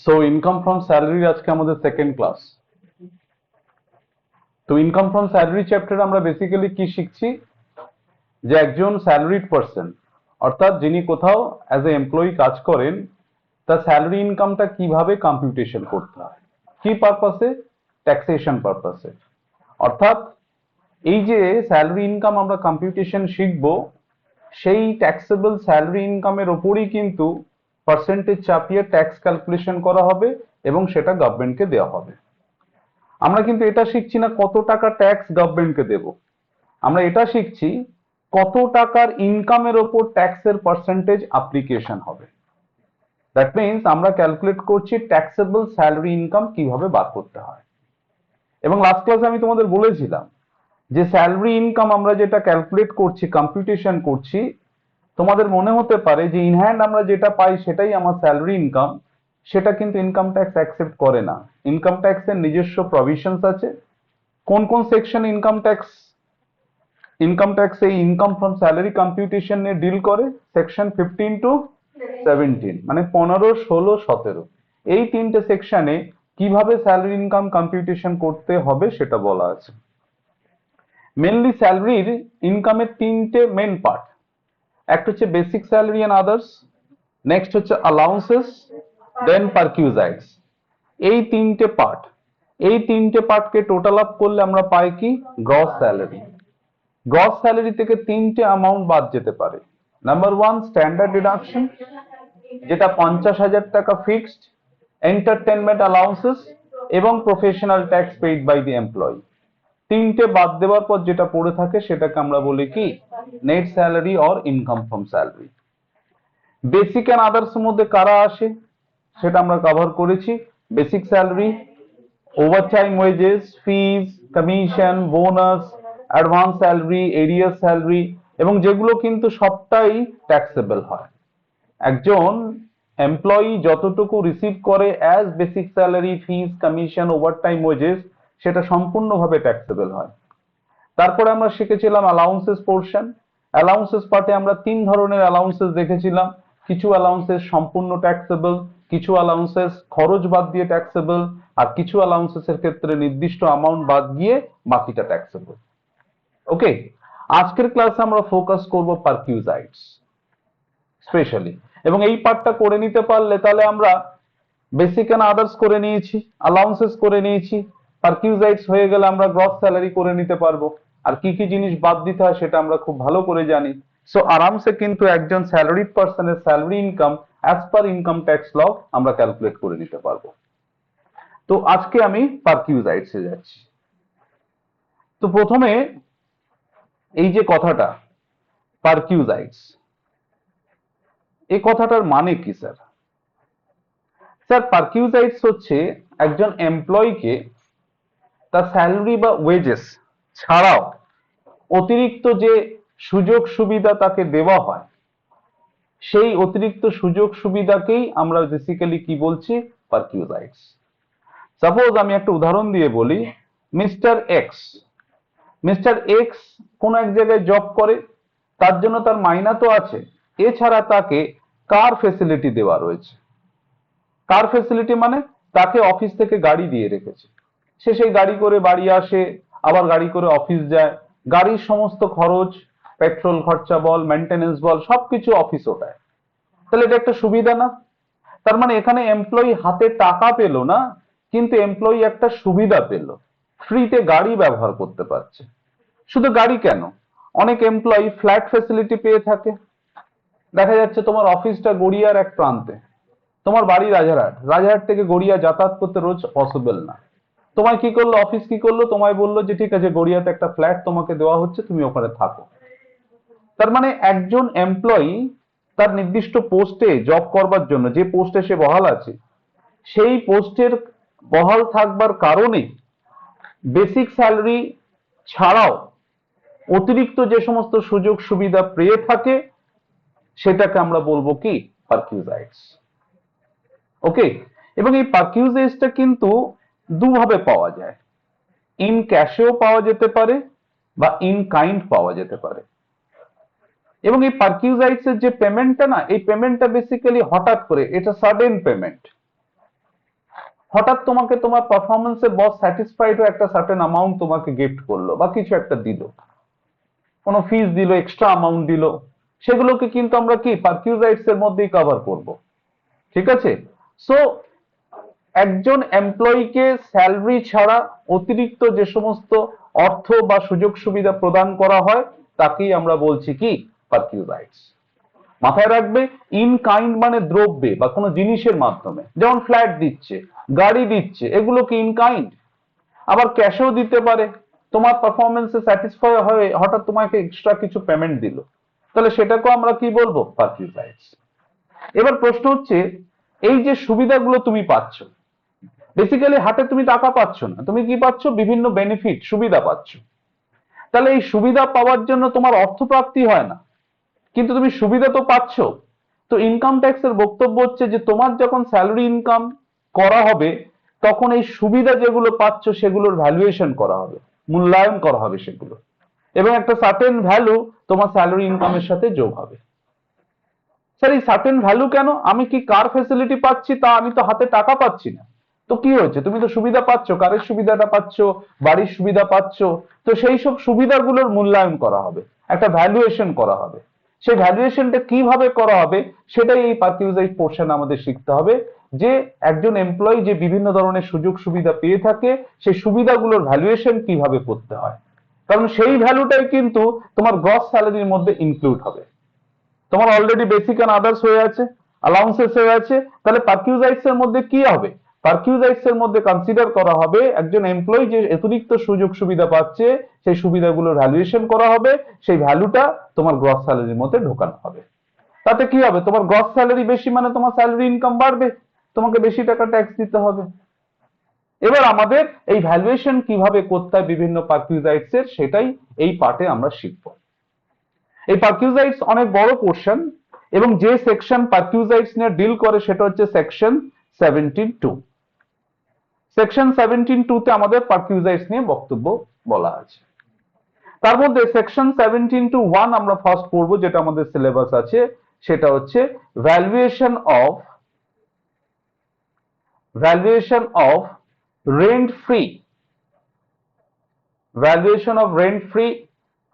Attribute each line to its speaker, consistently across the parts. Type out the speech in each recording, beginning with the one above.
Speaker 1: So income from salary আজকে আমাদের second class. তো ইনকাম ফ্রম স্যালারি চ্যাপ্টারে আমরা বেসিক্যালি কি শিখছি, যে একজন স্যালারিড পার্সন অর্থাৎ যিনি কোথাও অ্যাজ এ এমপ্লয়ি কাজ করেন, তার স্যালারি ইনকামটা কিভাবে কম্পিউটেশন করতে হয়, কি পারপাসে, ট্যাক্সেশন পারপাসে। অর্থাৎ এই যে স্যালারি ইনকাম আমরা কম্পিউটেশন শিখব, সেই ট্যাক্সেবল স্যালারি ইনকামের ওপরই কিন্তু পার্সেন্টেজ চাপিয়ে ট্যাক্স ক্যালকুলেশন করা হবে এবং সেটা গভর্নমেন্টকে দেওয়া হবে। আমরা কিন্তু এটা শিখছি না কত টাকা ট্যাক্স গভর্নমেন্টকে দেব, আমরা এটা শিখছি কত টাকার ইনকামের ওপর ট্যাক্সের পার্সেন্টেজ অ্যাপ্লিকেশন হবে। দ্যাট মিনস আমরা ক্যালকুলেট করছি ট্যাক্সেবল স্যালারি ইনকাম কিভাবে বার করতে হয়। এবং লাস্ট ক্লাসে আমি তোমাদের বলেছিলাম যে স্যালারি ইনকাম আমরা যেটা ক্যালকুলেট করছি, কম্পিউটেশন করছি, তোমাদের মনে হতে পারে যে ইন হ্যান্ড আমরা যেটা পাই সেটাই আমার স্যালারি ইনকাম, সেটা কিন্তু ইনকাম ট্যাক্স অ্যাকসেপ্ট করে না। ইনকাম ট্যাক্সের নিজস্ব প্রভিশনস আছে। কোন কোন সেকশন ইনকাম ট্যাক্স এই ইনকাম ফ্রম স্যালারি কম্পিউটেশন নিয়ে ডিল করে? সেকশন 15 টু 17, মানে 15, 16, 17, এই তিনটে সেকশনে কিভাবে স্যালারি ইনকাম কম্পিউটেশন করতে হবে সেটা বলা আছে। মেনলি স্যালারির ইনকামের তিনটে মেন পার্ট, একটা হচ্ছে basic salary and others, next হচ্ছে অ্যালাউন্সেস, দেন পারকিউজাইটস। এই তিনটে পার্টকে টোটাল আপ করলে আমরা পাই কি? Gross salary. গ্রস স্যালারি থেকে তিনটে অ্যামাউন্ট বাদ যেতে পারে। নাম্বার ওয়ান, স্ট্যান্ডার্ড ডিডাকশন, যেটা 50,000 টাকা ফিক্সড, এন্টারটেনমেন্ট অ্যালাউন্সেস এবং professional tax paid by the employee. তিনটে বাদ দেওয়ার পর যেটা পড়ে থাকে সেটাকে আমরা বলি কি? Net salary or income from salary. Basic and others মধ্যে কারা আসে সেটা আমরা কভার করেছি। বেসিক স্যালারি, ওভারটাইম ওয়েজেস, ফিজ, কমিশন, বোনাস, অ্যাডভান্স স্যালারি, এরিয়ার স্যালারি, এবং যেগুলো কিন্তু সবটাই ট্যাক্সেবল হয়। একজন এমপ্লয়ি যতটুকু রিসিভ করে অ্যাজ বেসিক স্যালারি, ফিজ, কমিশন, ওভারটাইম ওয়েজেস, সেটা সম্পূর্ণভাবে ট্যাক্সেবল হয়। তারপরে আমরা শিখেছিলাম অ্যালাউন্সেস পোর্শন। অ্যালাউন্সেস পার্টে আমরা তিন ধরনের অ্যালাউন্সেস দেখেছিলাম। কিছু অ্যালাউন্সেস সম্পূর্ণ ট্যাক্সেবল, কিছু অ্যালাউন্সেস খরচ বাদ দিয়ে ট্যাক্সেবল, আর কিছু অ্যালাউন্সেসের ক্ষেত্রে নির্দিষ্ট অ্যামাউন্ট বাদ দিয়ে বাকিটা ট্যাক্সেবল। ওকে, আজকের ক্লাসে আমরা ফোকাস করব পারকিউজাইটস স্পেশালি, এবং এই পার্টটা করে নিতে পারলে তাহলে আমরা বেসিক এন্ড আদার্স করে নিয়েছি, অ্যালাউন্সেস করে নিয়েছি, পারকিউজাইটস হয়ে গেলে আমরা গ্রস স্যালারি করে নিতে পারবো। আর কি কি জিনিস বাদ দিতে হয় সেটা আমরা খুব ভালো করে জানি। সো আরামসে কিন্তু একজন স্যালারিড পার্সনের salary income as per income tax law আমরা ক্যালকুলেট করে নিতে পারবো। তো আজকে আমি পারকিউজাইটসে যাচ্ছি। তো প্রথমে এই যে কথাটা পারকিউজাইটস, এই কথাটার মানে কি স্যার? স্যার, পারকিউজাইটস হচ্ছে একজন এমপ্লয়িকে তার স্যালারি বা ওয়েজেস ছাড়াও অতিরিক্ত যে সুযোগ সুবিধা তাকে দেওয়া হয়, সেই অতিরিক্ত সুযোগ সুবিধাকেই আমরা বেসিক্যালি কি বলছি? পারকিউজাইটস। সাপোজ আমি একটা উদাহরণ দিয়ে বলি, মিস্টার এক্স কোন এক জায়গায় জব করে, তার জন্য তার মাইনা তো আছে, এছাড়া তাকে কার ফেসিলিটি দেওয়া রয়েছে। কার ফেসিলিটি মানে তাকে অফিস থেকে গাড়ি দিয়ে রেখেছে, সে সেই গাড়ি করে বাড়ি আসে, আবার গাড়ি করে অফিস যায়, গাড়ির সমস্ত খরচ, পেট্রোল খরচা বল, মেনটেনেন্স বল, সবকিছু অফিস ওঠায়। তাহলে এটা একটা সুবিধা না? তার মানে এখানে এমপ্লয়ি হাতে টাকা পেল না, কিন্তু এমপ্লয়ি একটা সুবিধা পেল, ফ্রিতে গাড়ি ব্যবহার করতে পারছে। শুধু গাড়ি কেন, অনেক এমপ্লয়ি ফ্ল্যাট ফেসিলিটি পেয়ে থাকে। দেখা যাচ্ছে তোমার অফিসটা গড়িয়ার এক প্রান্তে, তোমার বাড়ি রাজারহাট থেকে গড়িয়া যাতায়াত করতে রোজ পসিবল না। তোমায় কি করলো, অফিস কি করলো, তোমায় বললো যে ঠিক আছে গড়িয়াতে একটা ফ্ল্যাট তোমাকে দেওয়া হচ্ছে, তুমি ওখানে থাকো। তার মানে একজন এমপ্লয়ি তার নির্দিষ্ট পোস্টে জব করবার জন্য, যে পোস্টে সে বহাল আছে, সেই পোস্টের বহাল থাকবার কারণে বেসিক স্যালারি ছাড়াও অতিরিক্ত যে সমস্ত সুযোগ সুবিধা পেয়ে থাকে সেটাকে আমরা বলবো কি? পারকিউজাইটস। ওকে, এবং এই পারকিউজাইটসটা কিন্তু দুভাবে পাওয়া যায়, ইন ক্যাশেও পাওয়া যেতে পারে বা ইন কাইন্ড পাওয়া যেতে পারে। এবং এই পারকিউজাইটস এর যে পেমেন্টটা না, এই পেমেন্টটা বেসিক্যালি হঠাৎ করে, এটা সাডেন পেমেন্ট। হঠাৎ তোমাকে তোমার পারফরমেন্সে বস স্যাটিসফাইড হয়ে একটা সার্টেন অ্যামাউন্ট তোমাকে গিফট করলো বা কিছু একটা দিল, কোনো ফিস দিল, এক্সট্রা অ্যামাউন্ট দিল, সেগুলোকে কিন্তু আমরা কি পারকিউজাইটস এর মধ্যেই কভার করব। ঠিক আছে? সো একজন এমপ্লয়িকে স্যালারি ছাড়া অতিরিক্ত যে সমস্ত অর্থ বা সুযোগ সুবিধা প্রদান করা হয় তাকেই আমরা বলছি কি পারকিউজাইটস। মাথায় রাখবে, ইন কাইন্ড মানে দ্রব্যে বা কোনো জিনিসের মাধ্যমে, যেমন ফ্ল্যাট দিচ্ছে, গাড়ি দিচ্ছে, এগুলো কি ইন কাইন্ড। আবার ক্যাশও দিতে পারে, তোমার পারফরমেন্সে স্যাটিসফাই হয়ে হঠাৎ তোমাকে এক্সট্রা কিছু পেমেন্ট দিল, তাহলে সেটাকেও আমরা কি বলবো পারকিউজাইটস। এবার প্রশ্ন হচ্ছে, এই যে সুবিধাগুলো তুমি পাচ্ছ, বেসিক্যালি হাতে তুমি টাকা পাচ্ছ না, তুমি কি পাচ্ছ বিভিন্ন বেনিফিট, সুবিধা পাচ্ছ। তাহলে এই সুবিধা পাওয়ার জন্য তোমার অর্থ প্রাপ্তি হয় না, কিন্তু তুমি সুবিধা তো পাচ্ছ। তো ইনকাম ট্যাক্সের বক্তব্য হচ্ছে যে তোমার যখন স্যালারি ইনকাম করা হবে তখন এই সুবিধা যেগুলো পাচ্ছ সেগুলোর ভ্যালুয়েশন করা হবে, মূল্যায়ন করা হবে সেগুলো, এবং একটা সার্টেন ভ্যালু তোমার স্যালারি ইনকামের সাথে যোগ হবে। স্যার এই সার্টেন ভ্যালু কেন? আমি কি কার ফ্যাসিলিটি পাচ্ছি, তা আমি তো হাতে টাকা পাচ্ছি না, তো কি হয়েছে, তুমি তো সুবিধা পাচ্ছ, কারের সুবিধাটা পাচ্ছ, বাড়ির সুবিধা পাচ্ছ, তো সেই সব সুবিধাগুলোর মূল্যায়ন করা হবে, একটা ভ্যালুয়েশন করা হবে। সেই ভ্যালুয়েশনটা কিভাবে করা হবে সেটাই এই পারকিউজাইট পোর্শন আমাদের শিখতে হবে, যে একজন এমপ্লয়ি যে বিভিন্ন ধরনের সুযোগ সুবিধা পেয়ে থাকে সেই সুবিধাগুলোর ভ্যালুয়েশন কিভাবে করতে হয়, কারণ সেই ভ্যালুটাই কিন্তু তোমার গ্রস স্যালারির মধ্যে ইনক্লুড হবে। তোমার অলরেডি বেসিক এন্ড আদার্স হয়ে আছে, অ্যালাউন্সেস হয়ে আছে, তাহলে পারকিউজাইটস এর মধ্যে কি হবে? পারকিউজাইটস এর মধ্যে কনসিডার করা হবে একজন এমপ্লয়ি যে অতিরিক্ত সুযোগ সুবিধা পাচ্ছে, সেই সুবিধাগুলোর ভ্যালুয়েশন করা হবে, সেই ভ্যালুটা তোমার গ্রস স্যালারির মধ্যে ঢোকানো হবে। তাতে কি হবে, তোমার গ্রস স্যালারি বেশি মানে তোমার স্যালারি ইনকাম বাড়বে, তোমাকে বেশি টাকা ট্যাক্স দিতে হবে। এবার আমাদের এই ভ্যালুয়েশন কিভাবে করতে হয় বিভিন্ন পারকিউজাইটস এর, সেটাই এই পার্টে আমরা শিখবো। এই পারকিউজাইটস অনেক বড় পোর্শন, এবং যে সেকশন পারকিউজাইটস নিয়ে ডিল করে সেটা হচ্ছে সেকশন 17(2). সেকশন 17(2) তে আমাদের পারকিউজাইটস নিয়ে বক্তব্য বলা আছে। তার মধ্যে সেকশন 17(1) আমরা ফার্স্ট পড়বো, যেটা আমাদের সিলেবাস আছে, সেটা হচ্ছে valuation of rent free, valuation of rent free,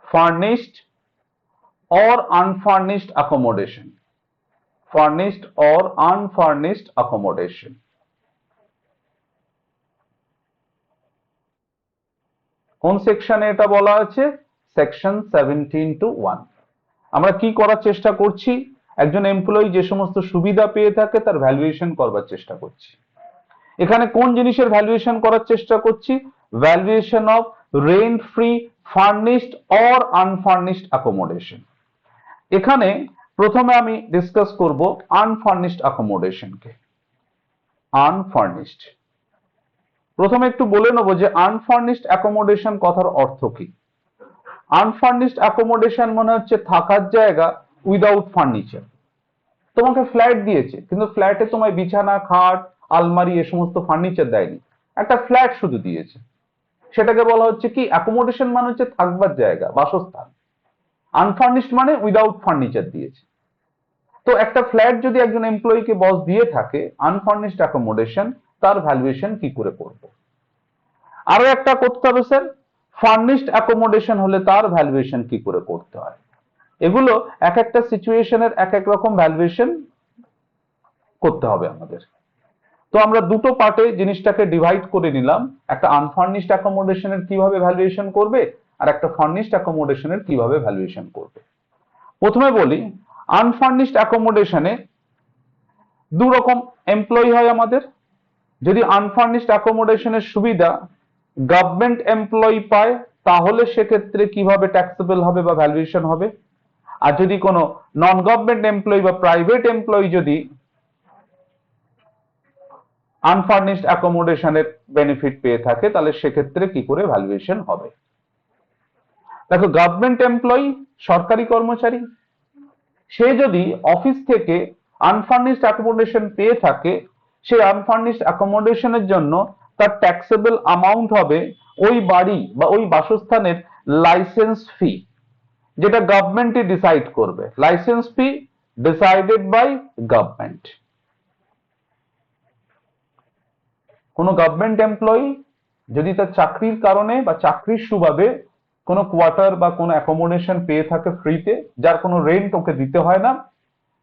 Speaker 1: furnished or unfurnished accommodation, furnished or unfurnished accommodation। কোন সেকশনে এটা বলা আছে? সেকশন 17(1). আমরা কি করার চেষ্টা করছি? একজন এমপ্লয়ি যে সমস্ত সুবিধা পেয়ে থাকে তার ভ্যালুয়েশন করবার চেষ্টা করছি। এখানে কোন জিনিসের ভ্যালুয়েশন করার চেষ্টা করছি? Valuation of rent free, furnished or unfurnished accommodation। এখানে প্রথমে আমি ডিসকাস করব আনফার্নিশড অ্যাকোমোডেশনকে। আনফার্নিশড, প্রথমে একটু বলে নেব যে আনফার্নিশড অ্যাকোমোডেশন কথার অর্থ কি। আনফার্নিশড অ্যাকোমোডেশন মানে হচ্ছে থাকার জায়গা উইদাউট ফার্নিচার। তোমাকে ফ্ল্যাট দিয়েছে কিন্তু ফ্ল্যাটে তোমায় বিছানা, খাট, আলমারি এ সমস্ত ফার্নিচার দেয়নি, একটা ফ্ল্যাট শুধু দিয়েছে, সেটাকে বলা হচ্ছে কি অ্যাকোমোডেশন, মানে হচ্ছে থাকবার জায়গা, বাসস্থান। আনফার্নিশড মানে উইদাউট ফার্নিচার দিয়েছে। তো একটা ফ্ল্যাট যদি একজন এমপ্লয়িকে বস দিয়ে থাকে, আনফার্নিশড অ্যাকোমোডেশন, তার ভ্যালুয়েশন কি করে করব? আরো একটা করতে হবে স্যার, ফার্নিশড অ্যাকোমোডেশন হলে তার ভ্যালুয়েশন কি করে করতে হয়। এগুলো এক একটা সিচুয়েশনের এক এক রকম ভ্যালুয়েশন করতে হবে আমাদের। তো আমরা দুটো পার্টে জিনিসটাকে ডিভাইড করে নিলাম, একটা আনফার্নিশড অ্যাকোমোডেশনের কিভাবে ভ্যালুয়েশন করবে আর একটা ফার্নিশড অ্যাকোমোডেশনের কিভাবে ভ্যালুয়েশন করবে। প্রথমে বলি, আনফার্নিশড অ্যাকোমোডেশনে দু রকম এমপ্লয়ি হয় আমাদের। যদি আনফার্নিশড অ্যাকোমোডেশনের সুবিধা গভর্নমেন্ট এমপ্লয়ি পায় তাহলে সেক্ষেত্রে কিভাবে ট্যাক্সেবল হবে বা ভ্যালুয়েশন হবে, আর যদি কোনো নন গভর্নমেন্ট এমপ্লয়ি বা প্রাইভেট এমপ্লয়ি যদি আনফার্নিশড অ্যাকোমোডেশনের বেনিফিট পেয়ে থাকে তাহলে সেক্ষেত্রে কি করে ভ্যালুয়েশন হবে। দেখো, গভর্নমেন্ট এমপ্লয়ি, সরকারি কর্মচারী, সে যদি অফিস থেকে আনফার্নিশড অ্যাকোমোডেশন পেয়ে থাকে, সেই আনফার্নিশড অ্যাকোমোডেশনের জন্য তার ট্যাক্সেবল অ্যামাউন্ট হবে ওই বাড়ি বা ওই বাসস্থানের লাইসেন্স ফি। যেটা গভর্নমেন্টই ডিসাইড করবে, license fee decided by government. কোনো গভর্নমেন্ট এমপ্লয়ি যদি তার চাকরির কারণে বা চাকরির সুবাদে কোনো কোয়ার্টার বা কোনো অ্যাকোমোডেশন পেয়ে থাকে ফ্রিতে, যার কোনো রেন্ট ওকে দিতে হয় না,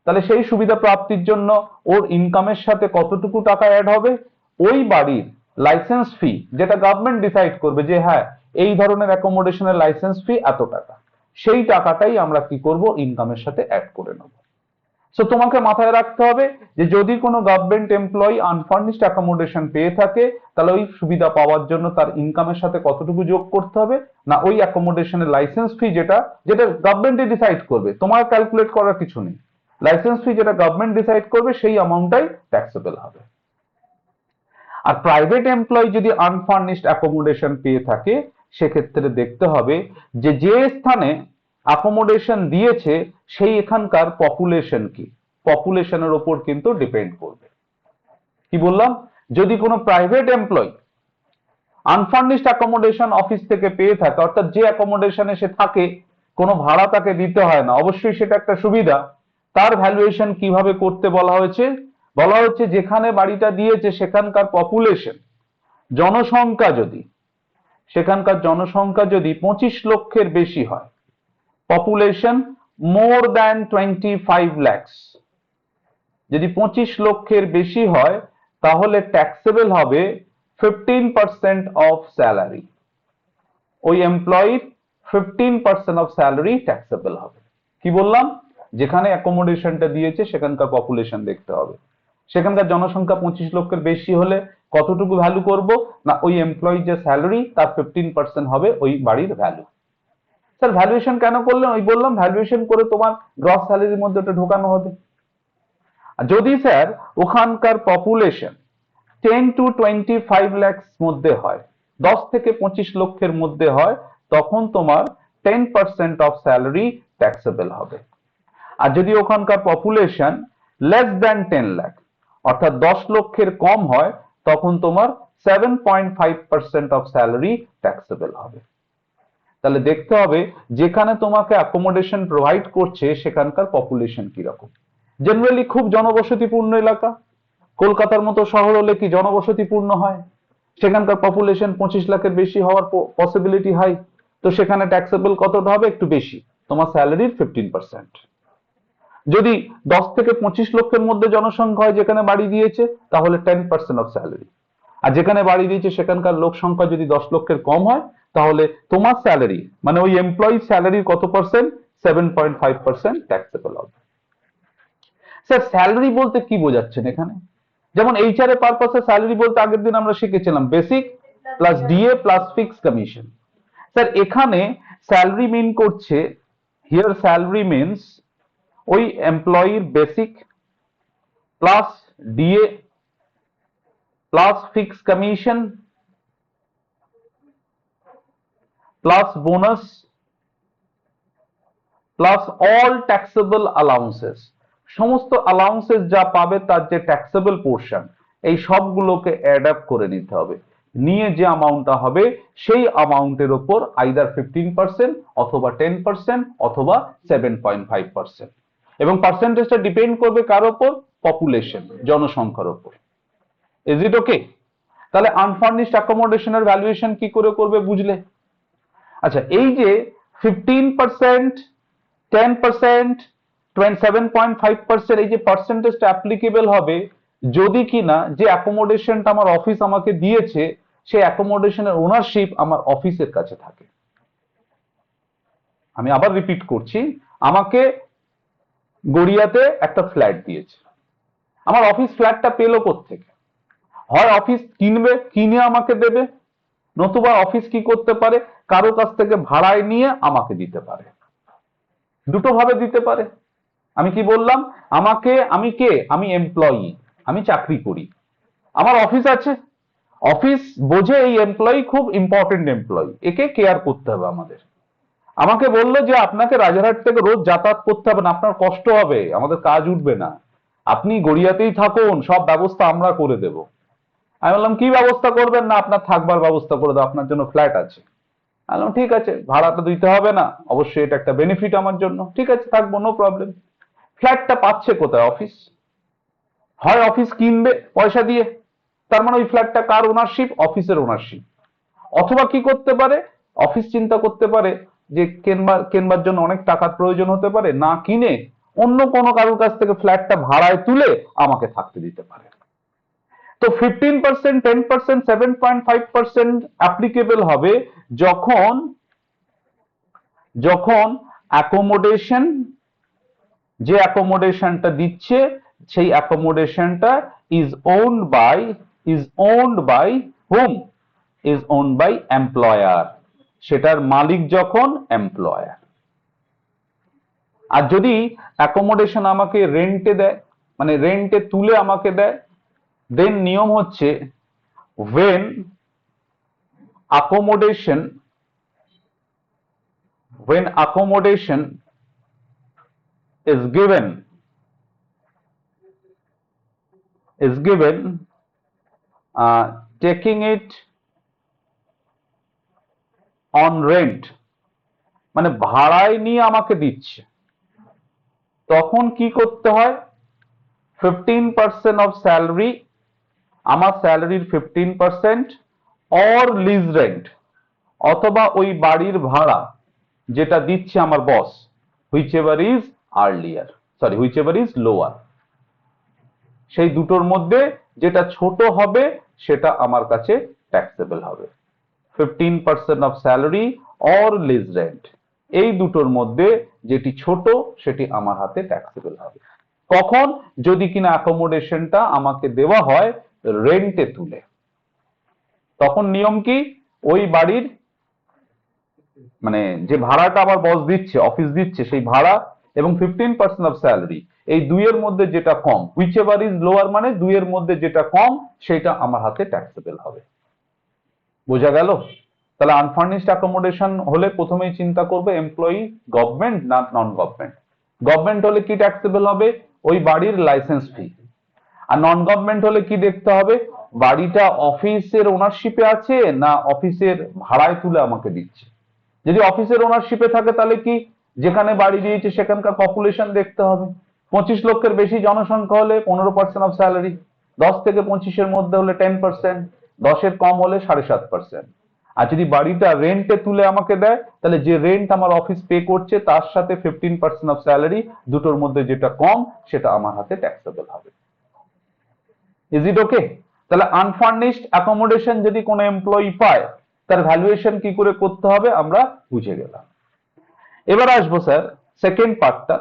Speaker 1: তাহলে সেই সুবিধা প্রাপ্তির জন্য ওর ইনকামের সাথে কতটুকু টাকা অ্যাড হবে, ওই বাড়ির লাইসেন্স ফি যেটা গভর্নমেন্ট ডিসাইড করবে যে হ্যাঁ এই ধরনের অ্যাকোমোডেশনের লাইসেন্স ফি এত টাকা, সেই টাকাটাই আমরা কি করব, ইনকামের সাথে অ্যাড করে নেব। সো তোমাকে মাথায় রাখতে হবে যে যদি কোনো গভর্নমেন্ট এমপ্লয়ি আনফার্নিশড অ্যাকোমোডেশন পেয়ে থাকে, তাহলে ওই সুবিধা পাওয়ার জন্য তার ইনকামের সাথে কতটুকু যোগ করতে হবে না, ওই অ্যাকোমোডেশনের লাইসেন্স ফি যেটা যেটা গভর্নমেন্টই ডিসাইড করবে, তোমার ক্যালকুলেট করার কিছু নেই, লাইসেন্স ফি যেটা গভর্নমেন্ট ডিসাইড করবে সেই অ্যামাউন্টটাই ট্যাক্সেবল হবে। আর প্রাইভেট এমপ্লয়ি যদি আনফার্নিশড অ্যাকোমোডেশন পেয়ে থাকে, সেক্ষেত্রে দেখতে হবে যে যে স্থানে অ্যাকোমোডেশন দিয়েছে সেই এখানকার পপুলেশন কি, পপুলেশনের ওপর কিন্তু ডিপেন্ড করবে। কি বললাম, যদি কোনো private employee unfurnished accommodation office থেকে পেয়ে থাকে, অর্থাৎ যে অ্যাকোমোডেশনে সে থাকে কোনো ভাড়া তাকে দিতে হয় না, অবশ্যই সেটা একটা সুবিধা, তার ভ্যালুয়েশন কিভাবে করতে বলা হয়েছে, বলা হচ্ছে যেখানে বাড়িটা দিয়েছে সেখানকার পপুলেশন, জনসংখ্যা যদি, সেখানকার জনসংখ্যা যদি 25 লক্ষের বেশি হয়, পপুলেশন মোর দ্যান 25 lakhs, যদি 25 লক্ষের বেশি হয় তাহলে ট্যাক্সেবল হবে 15% অফ স্যালারি, ওই এমপ্লয়ির 15% অফ স্যালারি ট্যাক্সেবল হবে। কি বললাম, যেখানে অ্যাকোমোডেশনটা দিয়েছে সেখানকার পপুলেশন দেখতে হবে, সেখানকার জনসংখ্যা 25 লক্ষের বেশি হলে কতটুকু ভ্যালু করব না, ওই এমপ্লয়ি যে স্যালারি তার 15% হবে ওই বাড়ির ভ্যালু। স্যার ভ্যালুয়েশন কেন করলেন, ওই বললাম ভ্যালুয়েশন করে তোমার গ্রস স্যালারির মধ্যে ওটা ঢোকানো হবে। যদি স্যার ওখানকার পপুলেশন 10 to 25 lakhs মধ্যে হয়, 10 থেকে 25 লক্ষের মধ্যে হয়, তখন তোমার 10% অফ স্যালারি ট্যাক্সেবল হবে। আর যদি ওখানকার পপুলেশন লেস দ্যান 10 লাখ, অর্থাৎ 10 লক্ষের কম হয়, তখন তোমার 7.5% অফ স্যালারি ট্যাক্সেবল হবে। তাহলে দেখতে হবে যেখানে তোমাকে অ্যাকোমোডেশন প্রোভাইড করছে সেখানকার পপুলেশন কিরকম। জেনারেলি খুব জনবসতিপূর্ণ এলাকা, কলকাতার মতো শহর হলে কি জনবসতিপূর্ণ হয়, সেখানকার পপুলেশন 25 লাখের বেশি হওয়ার পসিবিলিটি হাই, তো সেখানে ট্যাক্সেবল কতটা হবে, একটু বেশি, তোমার স্যালারির 15%। যদি 10 থেকে 25 লক্ষের মধ্যে জনসংখ্যা হয় যেখানে বাড়ি দিয়েছে, তাহলে 10% অফ স্যালারি। আর যেখানে বাড়ি দিয়েছে সেখানকার লোক সংখ্যা যদি 10 লক্ষের কম হয়, তাহলে তোমার স্যালারি মানে ওই এমপ্লয়ি স্যালারির কত পার্সেন্ট, 7.5% ট্যাক্সেবল হবে। স্যার স্যালারি বলতে কি বোঝাচ্ছেন এখানে, যেমন এইচআর এর পারপাসে স্যালারি বলতে আগের দিন আমরা শিখেছিলাম basic plus DA plus fix commission. Sir এখানে স্যালারি মিন করছে, হিয়ার স্যালারি মিনস ওই এমপ্লয়ির basic plus DA plus fix commission plus bonus plus all taxable allowances, সমস্ত অ্যালাউন্সেস যা পাবে তার যে ট্যাক্সেবল পোর্শন, এই সবগুলোকে অ্যাড আপ করে নিতে হবে, নিয়ে যে অ্যামাউন্টটা হবে সেই অ্যামাউন্টের উপর আইদার 15% অথবা 10% অথবা 7.5%, এবং পার্সেন্টেজটা ডিপেন্ড করবে কার উপর, পপুলেশন, জনসংখ্যার উপর। ইজ ইট ওকে? তাহলে আনফার্নিশড অ্যাকোমোডেশনের ভ্যালুয়েশন কি করে করবে বুঝলে। আচ্ছা এই যে 15%, 10%, 27.5% এই যে পার্সেন্টেজটা অ্যাপ্লিকেবল হবে যদি কিনা যে অ্যাকোমোডেশনটা আমার অফিস আমাকে দিয়েছে সেই অ্যাকোমোডেশনের ওনারশিপ আমার অফিসের কাছে থাকে। আমি আবার রিপিট করছি, আমাকে গড়িয়াতে একটা ফ্ল্যাট দিয়েছে, আমার অফিস ফ্ল্যাটটা পেলো কোত্থেকে, হয় অফিস কিনবে, কিনে আমাকে দেবে, নতুবা অফিস কি করতে পারে কারো কাছ থেকে ভাড়ায় নিয়ে আমাকে দিতে পারে, দুটো ভাবে দিতে পারে। আমি কি বললাম, আমাকে, আমি কে, আমি এমপ্লয়ি, আমি চাকরি করি, আমার অফিস আছে, অফিস বোঝে এই এমপ্লয়ি খুব ইম্পর্টেন্ট এমপ্লয়ি, একে কেয়ার করতে হবে আমাদের, আমাকে বললো যে আপনাকে রাজারহাট থেকে রোজ যাতায়াত করতে হবে না, আপনার কষ্ট হবে, আমাদের কাজ উঠবে না, আপনি গড়িয়াতেই থাকুন, সব ব্যবস্থা আমরা করে দেব। আমি বললাম কি ব্যবস্থা করবেন, না আপনার থাকবার ব্যবস্থা করে দেবো, আপনার জন্য ফ্ল্যাট আছে। বললাম ঠিক আছে, ভাড়া তো দিতে হবে না, অবশ্যই এটা একটা বেনিফিট আমার জন্য, ঠিক আছে থাকবো, নো প্রবলেম। ফ্ল্যাটটা পাচ্ছে কোথায়? অফিস। হয় অফিস কিনবে পয়সা দিয়ে, তার মানে ওই ফ্ল্যাটটা কার ওনারশিপ? অফিসের ওনারশিপ। অথবা কি করতে পারে, অফিস চিন্তা করতে পারে যে কেনবার জন্য অনেক টাকার প্রয়োজন হতে পারে, না কিনে অন্য কোনো কারোর কাছ থেকে ফ্ল্যাটটা ভাড়ায় তুলে আমাকে থাকতে দিতে পারে। তো 15%, 10%, 7.5% অ্যাপ্লিকেবল হবে যখন যখন অ্যাকোমোডেশন, যে অ্যাকোমোডেশনটা দিচ্ছে সেই অ্যাকোমোডেশনটা is owned by hmm? Is owned by employer. সেটার মালিক যখন এমপ্লয়ার। আর যদি অ্যাকোমোডেশন আমাকে রেন্টে দেয়, মানে রেন্টে তুলে আমাকে দেয়, দেন নিয়ম হচ্ছে when accommodation when accommodation is given taking it on rent, মানে ভাড়ায় নিয়ে আমাকে দিচ্ছে, তখন কি করতে হয়? 15% অফ স্যালারি, আমার স্যালারির 15% অর লিজ রেন্ট, অথবা ওই বাড়ির ভাড়া যেটা দিচ্ছে আমার boss, whichever is earlier, sorry whichever is lower, সেই দুটোর মধ্যে যেটা ছোট হবে সেটা আমার কাছে ট্যাক্সেবল হবে। 15% of salary or lease rent, এই দুটোর মধ্যে যেটি ছোট সেটি আমার হাতে ট্যাক্সেবল হবে। কখন? যদি কিনা অ্যাকোমোডেশনটা আমাকে দেওয়া হয় রেন্টে তুলে। তখন নিয়ম কি? ওই বাড়ির মানে যে ভাড়াটা আমার বস দিচ্ছে, অফিস দিচ্ছে, সেই ভাড়া এবং 15% অফ স্যালারি, এই দুইয়ের মধ্যে যেটা কম, হুইচ এভার ইজ লোয়ার, মানে দুইয়ের মধ্যে যেটা কম সেটা আমার হাতে ট্যাক্সেবল হবে। বোঝা গেল? তাহলে আনফার্নিশড অ্যাকোমোডেশন হলে প্রথমেই চিন্তা করবে এমপ্লয়ি গভর্নমেন্ট না নন গভর্নমেন্ট। গভর্নমেন্ট হলে কি ট্যাক্সেবল হবে? ওই বাড়ির লাইসেন্স ফি। আর নন গভর্নমেন্ট হলে কি দেখতে হবে? বাড়িটা অফিসের ওনারশিপে আছে না অফিসের ভাড়ায় তুলে আমাকে দিচ্ছে। যদি অফিসের ওনারশিপে থাকে তাহলে কি, যেখানে বাড়ি দিয়েছে সেখানকার পপুলেশন দেখতে হবে। 25 লক্ষের বেশি জনসংখ্যা হলে 15% অফ স্যালারি, 10 থেকে 25-এর মধ্যে হলে 10%, 10-এর কম হলে 7.5%। আর যদি বাড়িটা রেন্টে তুলে আমাকে দেয়, তাহলে যে রেন্ট আমার অফিস পে করছে তার সাথে 15% অফ স্যালারি, দুটোর মধ্যে যেটা কম সেটা আমার হাতে ট্যাক্সেবল হবে। ইজ ইট ওকে? তাহলে আনফার্নিশড অ্যাকোমোডেশন যদি কোনো এমপ্লয়ি পায়, তার ভ্যালুয়েশন কি করে করতে হবে আমরা বুঝে গেলাম। এবার আসবো স্যার সেকেন্ড পার্টটা,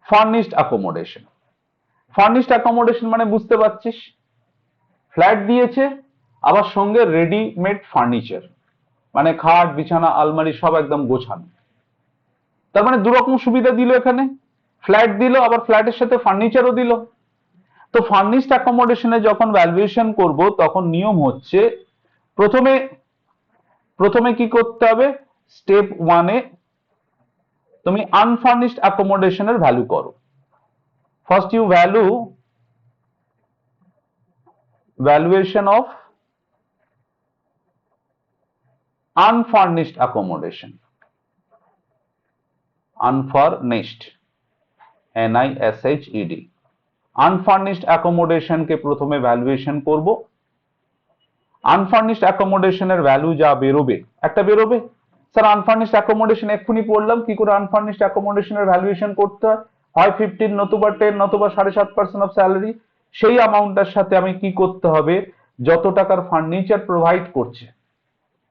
Speaker 1: ফার্নিশড অ্যাকোমোডেশন। ফার্নিশড অ্যাকোমোডেশন মানে বুঝতে পারছিস, ফ্ল্যাট দিয়েছে আবার সঙ্গে রেডিমেড ফার্নিচার, মানে খাট বিছানা আলমারি সব একদম গোছানো। তার মানে দুরকম সুবিধা দিল এখানে, ফ্ল্যাট দিল আবার ফ্ল্যাটের সাথে ফার্নিচারও দিল। তো ফার্নিশড অ্যাকোমোডেশনে যখন ভ্যালুয়েশন করব তখন নিয়ম হচ্ছে প্রথমে প্রথমে কি করতে হবে? স্টেপ 1-এ তুমি আনফার্নিশড অ্যাকোমোডেশনের ভ্যালু করো। First you valuation of unfurnished accommodation. Unfurnished, NISHED, unfurnished অ্যাকোমোডেশনকে প্রথমে ভ্যালুয়েশন করব। আনফার্নিশড অ্যাকোমোডেশনের ভ্যালু যা বেরোবে, একটা বেরোবে স্যার আনফার্নিশড অ্যাকোমোডেশন, এক্ষুনি পড়লাম কি করে আনফার্নিশড অ্যাকোমোডেশনের ভ্যালুয়েশন করতে হয়, হয় 15 নতুবা 10 নতুবা 7.5% অফ স্যালারি। সেই অ্যামাউন্টটার সাথে আমি কি করতে হবে, যত টাকার ফার্নিচার প্রোভাইড করছে,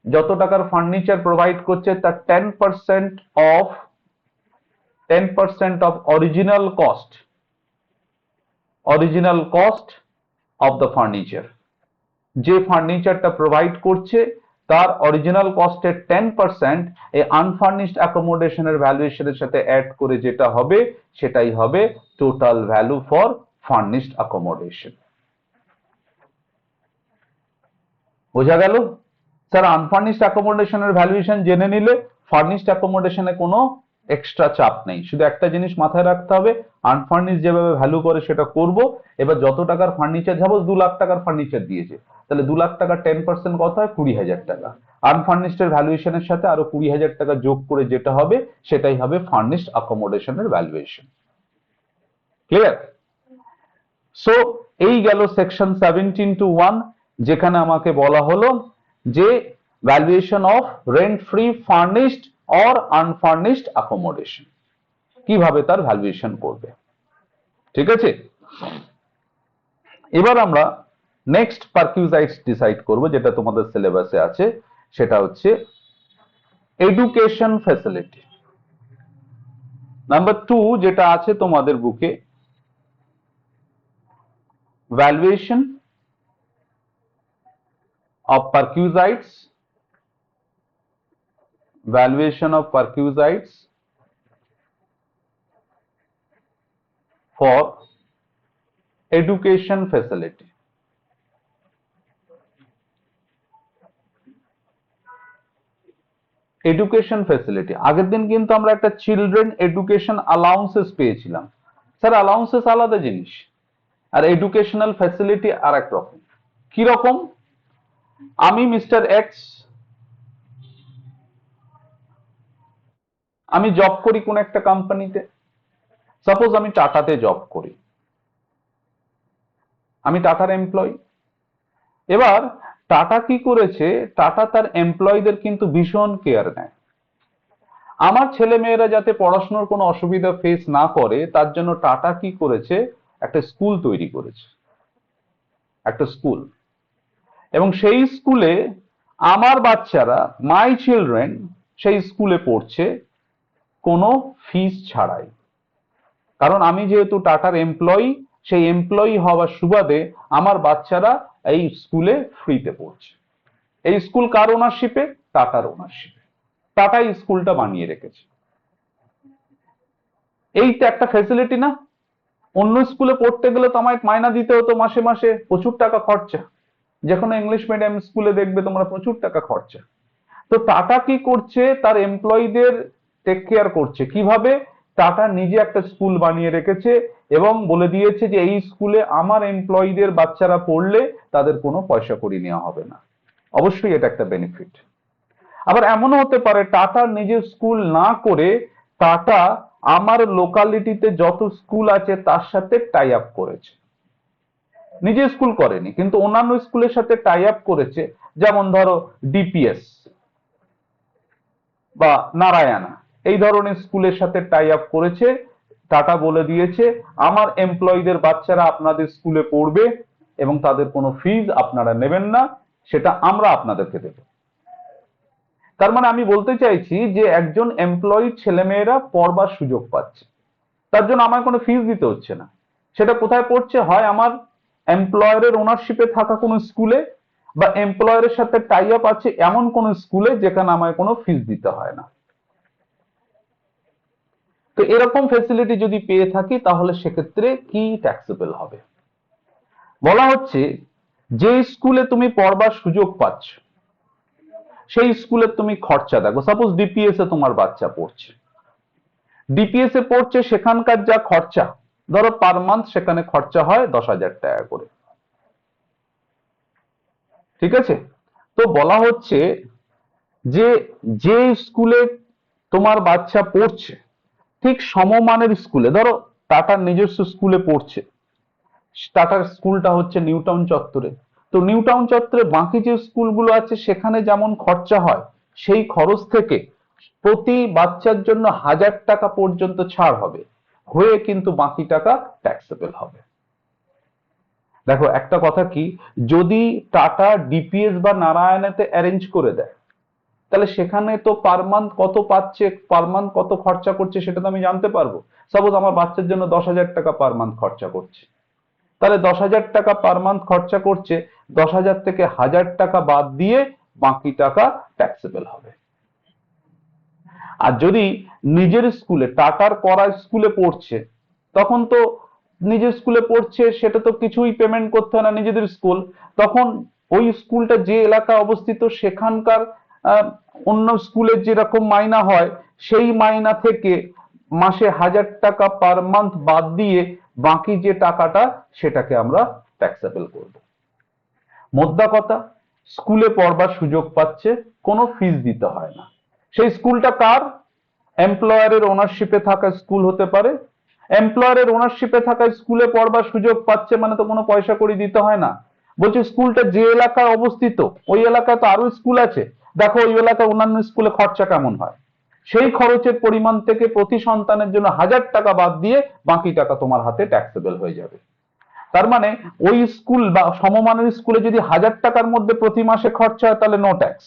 Speaker 1: যত টাকার ফার্নিচার প্রোভাইড করছে তার 10% of original cost of the furniture. যে ফার্নিচারটা প্রোভাইড করছে তার অরিজিনাল কস্টের 10% এই আনফার্নিশড অ্যাকোমোডেশনের ভ্যালুয়েশনের সাথে অ্যাড করে যেটা হবে সেটাই হবে total value for furnished accommodation. বোঝা গেল? স্যার আনফার্নিশড অ্যাকোমোডেশনের ভ্যালুয়েশন জেনে নিলে ফার্নিশড অ্যাকোমোডেশনে কোনো এক্সট্রা চাপ নেই, শুধু একটা জিনিস মাথায় রাখতে হবে, আনফার্নিশড যেভাবে ভ্যালু করে সেটা করব। এবার যত টাকার ফার্নিচার, সাপোজ 2 লাখ টাকার ফার্নিচার দিয়েছে, তাহলে 2 লাখ টাকার 10% কত হয়? 20,000 টাকা। আনফার্নিশড ভ্যালুয়েশনের সাথে আরো 20,000 টাকা যোগ করে যেটা হবে সেটাই হবে ফার্নিশড অ্যাকোমোডেশনের ভ্যালুয়েশন। ক্লিয়ার? সো এই গেল সেকশন 17(1) যেখানে আমাকে বলা হলো যে valuation of rent free furnished or unfurnished accommodation, কিভাবে তার ভ্যালুয়েশন করবে। ঠিক আছে, এবার আমরা নেক্সট পারকিউজাইটস ডিসাইড করব, যেটা তোমাদের সিলেবাসে আছে, সেটা হচ্ছে এডুকেশন ফ্যাসিলিটি। নাম্বার 2 যেটা আছে তোমাদের বুকে, valuation of perquisites, valuation of perquisites for education facility। Education facility, আগের দিন কিন্তু আমরা একটা চিলড্রেন এডুকেশন অ্যালাউন্সেস পেয়েছিলাম। স্যার অ্যালাউন্সেস আলাদা জিনিস আর এডুকেশনাল ফ্যাসিলিটি আর এক রকম। কি রকম? আমি মিস্টার এক্স, আমি জব করি কোন একটা কোম্পানিতে, সাপোজ আমি টাটাতে জব করি, আমি টাটার এমপ্লয়ি। এবার টাটা কি করেছে, টাটা তার এমপ্লয়ীদের কিন্তু ভীষণ কেয়ার নেয়। আমার ছেলে মেয়েরা যাতে পড়াশোনার কোনো অসুবিধা ফেস না করে তার জন্য টাটা কি করেছে, একটা স্কুল তৈরি করেছে, একটা স্কুল। এবং সেই স্কুলে আমার বাচ্চারা, মাই চিলড্রেন, সেই স্কুলে পড়ছে কোনো ফিস ছাড়াই। কারণ আমি যেহেতু টাটার এমপ্লয়ি, সেই এমপ্লয়ি হওয়ার সুবাদে আমার বাচ্চারা এই স্কুলে ফ্রিতে পড়ছে। এই স্কুল কার ওনারশিপে? টাটার ওনারশিপে। টাটা এই স্কুলটা বানিয়ে রেখেছে। এই তো একটা ফ্যাসিলিটি না? অন্য স্কুলে পড়তে গেলে তো আমায় মাইনা দিতে হতো মাসে মাসে, প্রচুর টাকা খরচা। যে কোনো ইংলিশ মিডিয়াম স্কুলে দেখবে তোমরা প্রচুর টাকা খরচা। তো টাটা কি করছে, তার এমপ্লয়ীদের টেক কেয়ার করছে কিভাবে? টাটা নিজে একটা স্কুল বানিয়ে রেখেছে এবং বলে দিয়েছে যে এই স্কুলে আমার এমপ্লয়ীদের বাচ্চারা পড়লে তাদের কোনো পয়সা কড়ি নেওয়া হবে না। অবশ্যই এটা একটা বেনিফিট। আবার এমনও হতে পারে টাটা নিজের স্কুল না করে টাটা আমার লোকালিটিতে যত স্কুল আছে তার সাথে টাই আপ করেছে। নিজে স্কুল করেনি কিন্তু অন্যান্য স্কুলের সাথে টাই আপ করেছে। যেমন ধরো ডিপিএস বা নারায়ণা, এই ধরনের স্কুলের সাথে টাই আপ করেছে। টাটা বলে দিয়েছে আমার এমপ্লয়ীদের বাচ্চারা আপনাদের স্কুলে পড়বে এবং তাদের কোনো ফিজ আপনারা নেবেন না, সেটা আমরা আপনাদেরকে দেব। তার মানে আমি বলতে চাইছি যে একজন এমপ্লয়ির ছেলেমেয়েরা পড়বার সুযোগ পাচ্ছে, তার জন্য আমায় কোনো ফিজ দিতে হচ্ছে না। সেটা কোথায় পড়ছে? হয় আমার এমপ্লয়ারের ওনারশিপে থাকা কোনো স্কুলে বা এমপ্লয়ারের সাথে টাই আপ আছে এমন কোন স্কুলে যেখানে আমায় কোনো ফিস দিতে হয় না। তো এরকম ফ্যাসিলিটি যদি পেয়ে থাকি তাহলে সেক্ষেত্রে কি ট্যাক্সেবল হবে? বলা হচ্ছে যে স্কুলে তুমি পড়বার সুযোগ পাচ্ছ সেই স্কুলে তুমি খরচা দেখো। সাপোজ ডিপিএস এ তোমার বাচ্চা পড়ছে, ডিপিএস এ পড়ছে, সেখানকার যা খরচা, ধরো পার মান্থ সেখানে খরচা হয় 10,000 টাকা করে। ঠিক আছে, তো বলা হচ্ছে যে যে স্কুলে তোমার বাচ্চা পড়ছে ঠিক সমমানের স্কুলে, ধরো টাটার নিজস্ব স্কুলে পড়ছে, টাটার স্কুলটা হচ্ছে নিউ টাউন চত্বরে, তো নিউ টাউন চত্বরে বাকি যে স্কুলগুলো আছে সেখানে যেমন খরচা হয় সেই খরচ থেকে প্রতি বাচ্চার জন্য 1,000 টাকা পর্যন্ত ছাড় হবে, হয়ে কিন্তু বাকি টাকা ট্যাক্সেবল হবে। দেখো একটা কথা কি, যদি টাটা ডিপিএস বা নারায়ণাতে অ্যারেঞ্জ করে দেয় তাহলে সেখানে তো পার মান্থ কত পাচ্ছে, পার মান্থ কত খরচা করছে সেটা তো আমি জানতে পারবো। সাপোজ আমার বাচ্চার জন্য 10,000 টাকা পার মান্থ খরচা করছে, তাহলে 10,000 টাকা পার মান্থ খরচা করছে, 10,000 থেকে 1,000 টাকা বাদ দিয়ে বাকি টাকা ট্যাক্সেবল হবে। আর যদি নিজের স্কুলে টাটার করা স্কুলে পড়ছে, তখন তো নিজের স্কুলে পড়ছে সেটা তো কিছুই পেমেন্ট করতে হয় না, নিজেদের স্কুল, তখন ওই স্কুলটা যে এলাকায় অবস্থিত সেখানকার অন্য স্কুলের যেরকম মাইনা হয় সেই মাইনা থেকে মাসে 1,000 টাকা পার মান্থ বাদ দিয়ে বাকি যে টাকাটা সেটাকে আমরা ট্যাক্সেবল করব। মোদ্দা কথা, স্কুলে পড়বার সুযোগ পাচ্ছে, কোনো ফিস দিতে হয় না। সেই স্কুলটা কার? এমপ্লয়ারের ওনারশিপে থাকা স্কুল হতে পারে। এমপ্লয়ারের ওনারশিপে থাকা স্কুলে পড়বার সুযোগ পাচ্ছে মানে তো কোনো পয়সা কড়ি দিতে হয় না। বলছে স্কুলটা যে এলাকায় অবস্থিত ওই এলাকায় তো আরো স্কুল আছে, দেখো ওই এলাকায় অন্যান্য স্কুলে খরচা কেমন হয়, সেই খরচের পরিমাণ থেকে প্রতি সন্তানের জন্য 1000 টাকা বাদ দিয়ে বাকি টাকা তোমার হাতে ট্যাক্সেবল হয়ে যাবে। তার মানে ওই স্কুল বা সমমানের স্কুলে যদি 1000 টাকার মধ্যে প্রতি মাসে খরচা হয় তাহলে নো ট্যাক্স,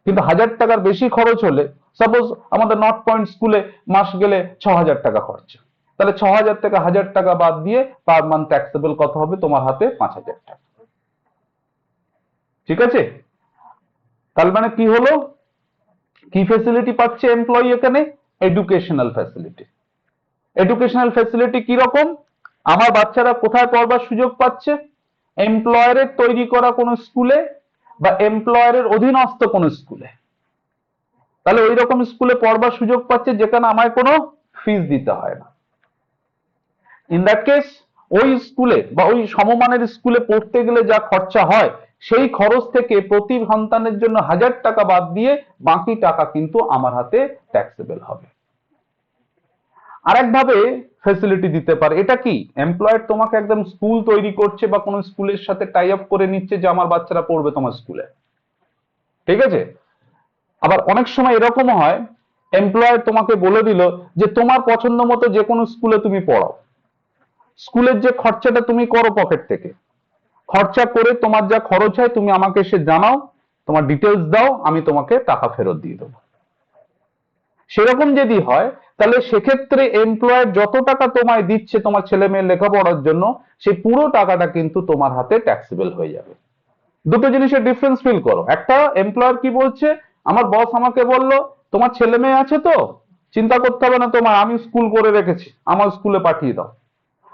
Speaker 1: কিন্তু 1000 টাকার বেশি খরচ হলে, সাপোজ আমাদের নর্থ পয়েন্ট স্কুলে মাস গেলে 6000 টাকা খরচা, তাহলে 6000 থেকে 1000 টাকা বাদ দিয়ে পার মান্থ ট্যাক্সেবল কত হবে তোমার হাতে? 5000 টাকা। ঠিক আছে? তার মানে কি হলো, কি ফ্যাসিলিটি পাচ্ছে এমপ্লয়ি এখানে? Educational facility. এডুকেশনাল ফ্যাসিলিটি কি রকম? আমার বাচ্চারা কোথায় পড়বার সুযোগ পাচ্ছে? এমপ্লয়ারের তৈরি করা কোনো স্কুলে বা এমপ্লয়ারের অধীনস্থ কোনো স্কুলে। তাহলে ওই রকম স্কুলে পড়বার সুযোগ পাচ্ছে যেখানে আমায় কোনো ফিস দিতে হয় না। ইন দ্যাট কেস ওই স্কুলে বা ওই সমমানের স্কুলে পড়তে গেলে যা খরচা হয় সেই খরচ থেকে প্রতি সন্তানের জন্য 1000 টাকা বাদ দিয়ে বাকি টাকা কিন্তু আমার হাতে ট্যাক্সেবল হবে। আরেকভাবে ফ্যাসিলিটি দিতে পারে, এটা কি? এমপ্লয়ার তোমাকে একদম স্কুল তৈরি করছে বা কোনো স্কুলের সাথে টাই আপ করে নিচ্ছে যে আমার বাচ্চারা পড়বে তোমার স্কুলে। ঠিক আছে? আবার অনেক সময় এরকমও হয়, এমপ্লয়ার তোমাকে বলে দিল যে তোমার পছন্দ মতো যে কোনো স্কুলে তুমি পড়াও, স্কুলের যে খরচাটা তুমি করো পকেট থেকে, খরচা করে তোমার যা খরচ হয় তুমি আমাকে এসে জানাও, তোমার ডিটেলস দাও, আমি তোমাকে টাকা ফেরত দিয়ে দেবো। সেরকম যদি হয় তাহলে সেক্ষেত্রে এমপ্লয়ার যত টাকা তোমায় দিচ্ছে তোমার ছেলে মেয়ের লেখাপড়ার জন্য সেই পুরো টাকাটা কিন্তু তোমার হাতে ট্যাক্সেবল হয়ে যাবে। দুটো জিনিসের ডিফারেন্স ফিল করো। একটা, এমপ্লয়ার কি বলছে, আমার বস আমাকে বলল তোমার ছেলে মেয়ে আছে তো, চিন্তা করতে হবে না তোমার, আমি স্কুল করে রেখেছি, আমার স্কুলে পাঠিয়ে দাও।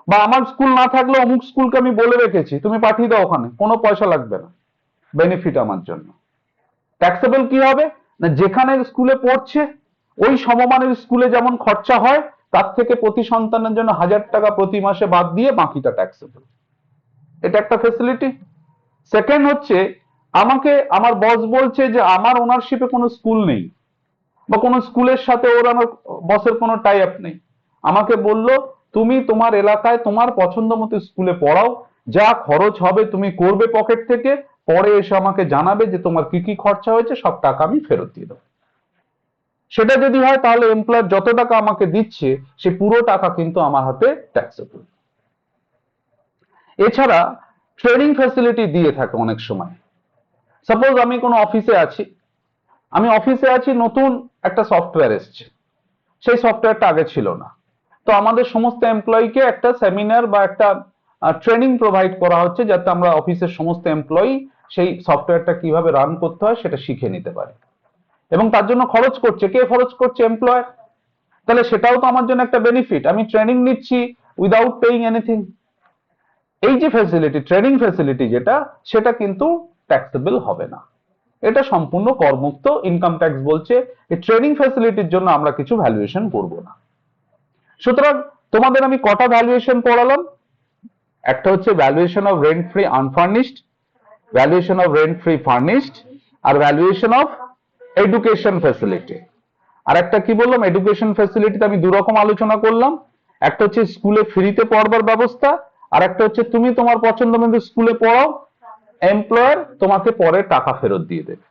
Speaker 1: বা আমার স্কুল না থাকলে অমুক স্কুলকে আমি বলে রেখেছি, তুমি পাঠিয়ে দাও, ওখানে কোনো পয়সা লাগবে না, বেনিফিট আমার জন্য। ট্যাক্সেবল কি হবে না, যেখানে স্কুলে পড়ছে ওই সমমানের স্কুলে যেমন খরচা হয় তার থেকে প্রতি সন্তানের জন্য 1000 টাকা প্রতি মাসে বাদ দিয়ে বাকিটা ট্যাক্সেবল। এটা একটা ফেসিলিটি। সেকেন্ড হচ্ছে, আমাকে আমার বস বলছে যে আমার ওনারশিপে কোনো স্কুল নেই বা কোনো স্কুলের সাথে ওর আমার বসের কোনো টাই আপ নেই, আমাকে বলল তুমি তোমার এলাকায় তোমার পছন্দ মতো স্কুলে পড়াও, যা খরচ হবে তুমি করবে পকেট থেকে, পরে এসে আমাকে জানাবে যে তোমার কি কি খরচা হয়েছে, সব টাকা আমি ফেরত দিয়ে দেবো। সেটা যদি হয় তাহলে এমপ্লয়ার যত টাকা আমাকে দিচ্ছে সে পুরো টাকা কিন্তু আমার হাতে ট্যাক্সেবল। এছাড়া ট্রেনিং ফ্যাসিলিটি দিয়ে থাকে অনেক সময়। সাপোজ আমি কোনো অফিসে আছি, নতুন একটা সফটওয়্যার এসছে, সেই সফটওয়্যারটা আগে ছিল না, তো আমাদের সমস্ত এমপ্লয়িকে একটা সেমিনার বা একটা ট্রেনিং প্রোভাইড করা হচ্ছে যাতে আমরা অফিসের সমস্ত এমপ্লয়ি সেই সফটওয়্যারটা কিভাবে রান করতে হয় সেটা শিখে নিতে পারি। এবং তার জন্য খরচ করছে কে? খরচ করছে এমপ্লয়ার। তাহলে সেটাও তো আমার জন্য একটা বেনিফিট, আমি ট্রেনিং নিচ্ছি উইদাউট পেইং এনিথিং। এই যে ফ্যাসিলিটি, ট্রেনিং ফ্যাসিলিটি যেটা, সেটা কিন্তু ট্যাক্সেবল হবে না, এটা সম্পূর্ণ করমুক্ত। ইনকাম ট্যাক্স বলছে এই ট্রেনিং ফ্যাসিলিটির জন্য আমরা কিছু ভ্যালুয়েশন করব না। সুতরাং তোমাদের আমি কটা ভ্যালুয়েশন পড়ালাম? একটা হচ্ছে valuation of rent free unfurnished, valuation of rent free furnished, আর ভ্যালুয়েশন অফ এডুকেশন ফ্যাসিলিটি। আর একটা কি বললাম, এডুকেশন ফ্যাসিলিটিতে আমি দুরকম আলোচনা করলাম, একটা হচ্ছে স্কুলে ফ্রিতে পড়বার ব্যবস্থা, আর একটা হচ্ছে তুমি তোমার পছন্দ মতো স্কুলে পড়াও, এমপ্লয়ার তোমাকে পরে টাকা ফেরত দিয়ে দেবে।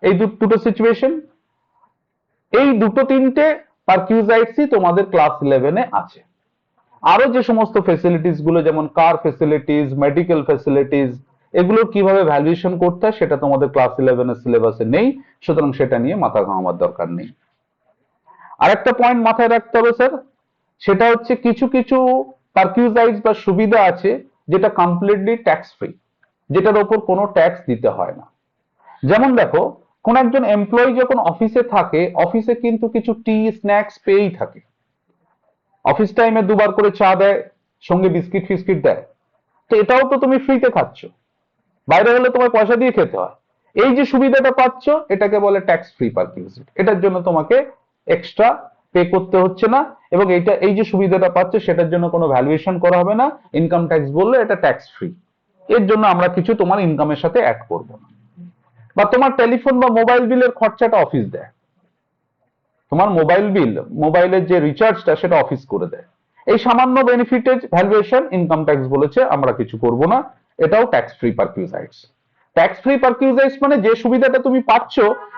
Speaker 1: এই দুটো সিচুয়েশন, এই দুটো তিনটে পারকিউজাইটসই তোমাদের ক্লাস 11-এ আছে। আরো যে সমস্ত ফেসিলিটিস গুলো যেমন কার ফেসিলিটিস, মেডিকেল ফেসিলিটিস, এগুলো কিভাবে ভ্যালুয়েশন করতে হয় সেটা তোমাদের ক্লাস 11-এর সিলেবাসে নেই, সুতরাং সেটা নিয়ে মাথা ঘামাবার দরকার নেই। আরেকটা পয়েন্ট মাথায় রাখতে হবে স্যার, সেটা হচ্ছে কিছু কিছু পারকিউজাইটস বা সুবিধা আছে যেটা কমপ্লিটলি ট্যাক্স ফ্রি, যেটার ওপর কোনো ট্যাক্স দিতে হয় না। যেমন দেখো, কোন একজন এমপ্লয়ি যখন অফিসে থাকে, অফিসে কিন্তু কিছু টি স্ন্যাক্স পেয়েই থাকে, অফিস টাইমে দুবার করে চা দেয়, সঙ্গে বিস্কিট ফিস্কিট দেয়, তো এটাও তো তুমি ফ্রিতে খাচ্ছ, বাইরে হলে তোমার পয়সা দিয়ে খেতে হয়। এই যে সুবিধাটা পাচ্ছ এটাকে বলে ট্যাক্স ফ্রি পারকিউজিট, এটার জন্য তোমাকে এক্সট্রা পে করতে হচ্ছে না, এবং এই যে সুবিধাটা পাচ্ছ সেটার জন্য কোনো ভ্যালুয়েশন করা হবে না, ইনকাম ট্যাক্স বললে এটা ট্যাক্স ফ্রি, এর জন্য আমরা কিছু তোমার ইনকামের সাথে অ্যাড করব না। বা তোমার টেলিফোন বা মোবাইল বিলের খরচাটা অফিস দেয়, তোমার মোবাইল বিল, মোবাইলের যে রিচার্জটা সেটা অফিস করে দেয়। এই সামান্য বেনিফিটের ভ্যালুয়েশন ইনকাম ট্যাক্স বলেছে আমরা কিছু করব না, এটাও ট্যাক্স ফ্রি পারকিউজাইটস। ট্যাক্স ফ্রি পারকিউজাইটস মানে যে সুবিধাটা তুমি পাচ্ছ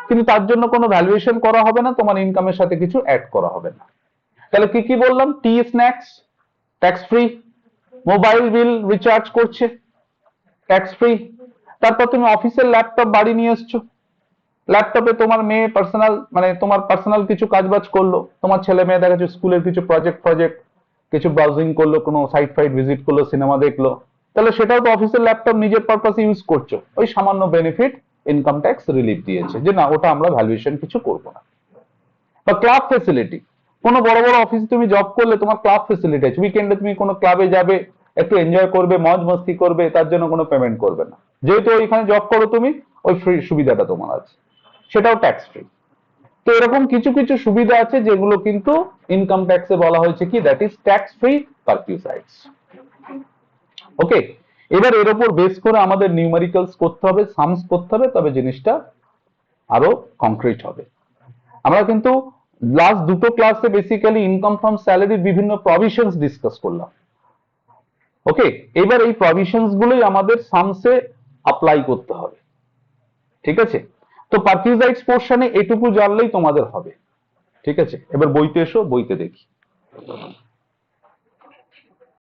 Speaker 1: কিন্তু তার জন্য কোনো ভ্যালুয়েশন করা হবে না, তোমার ইনকামের সাথে কিছু অ্যাড করা হবে না। তাহলে কি কি বললাম? Tea snacks tax free, mobile bill recharge করছে ট্যাক্স ফ্রি, তারপর তুমি অফিসের ল্যাপটপ বাড়ি নিয়ে এসছো, ল্যাপটপে তোমার মেয়ে পার্সোনাল মানে তোমার পার্সোনাল কিছু কাজবাজ করলো, তোমার ছেলে মেয়ে দেখা যাচ্ছে স্কুলের কিছু প্রজেক্ট কিছু ব্রাউজিং করলো, কোনো সাইট ফাইট ভিজিট করলো, সিনেমা দেখলো, তাহলে সেটাও তো অফিসের ল্যাপটপ নিজের পারপাসে ইউজ করছো, ওই সামান্য বেনিফিট ইনকাম ট্যাক্স রিলিফ দিয়েছে যে না ওটা আমরা ভ্যালুয়েশন কিছু করবো না। বা ক্লাব ফেসিলিটি, কোনো বড় বড় অফিসে তুমি জব করলে তোমার ক্লাব ফেসিলিটি আছে, উইকেন্ডে তুমি কোনো ক্লাবে যাবে, একটু এনজয় করবে, মজ মস্তি করবে, তার জন্য কোনো পেমেন্ট করবে না, যেহেতু ওইখানে জব করো তুমি, ওই ফ্রি সুবিধাটা তোমার আছে, সেটাও ট্যাক্স ফ্রি। তো এরকম কিছু কিছু সুবিধা আছে যেগুলো কিন্তু ইনকাম ট্যাক্সে বলা হয়েছে কি দ্যাট ইজ ট্যাক্স ফ্রি পারকিউজাইটস। ওকে, এবার এর উপর বেস করে আমাদের নিউমেরিক্যালস করতে হবে, সামস করতে হবে, তবে জিনিসটা আরো কংক্রিট হবে। আমরা কিন্তু লাস্ট দুটো ক্লাসে বেসিক্যালি ইনকাম ফ্রম স্যালারির বিভিন্ন প্রভিশনস ডিসকাস করলাম। ওকে, এবার এই প্রভিশনস গুলোই আমাদের সামসে অ্যাপ্লাই করতে হবে, ঠিক আছে? তো পারকিউজাইটস পোর্শনে এটুকু জানলেই তোমাদের হবে, ঠিক আছে? এবার বইতে এসো, বইতে দেখি।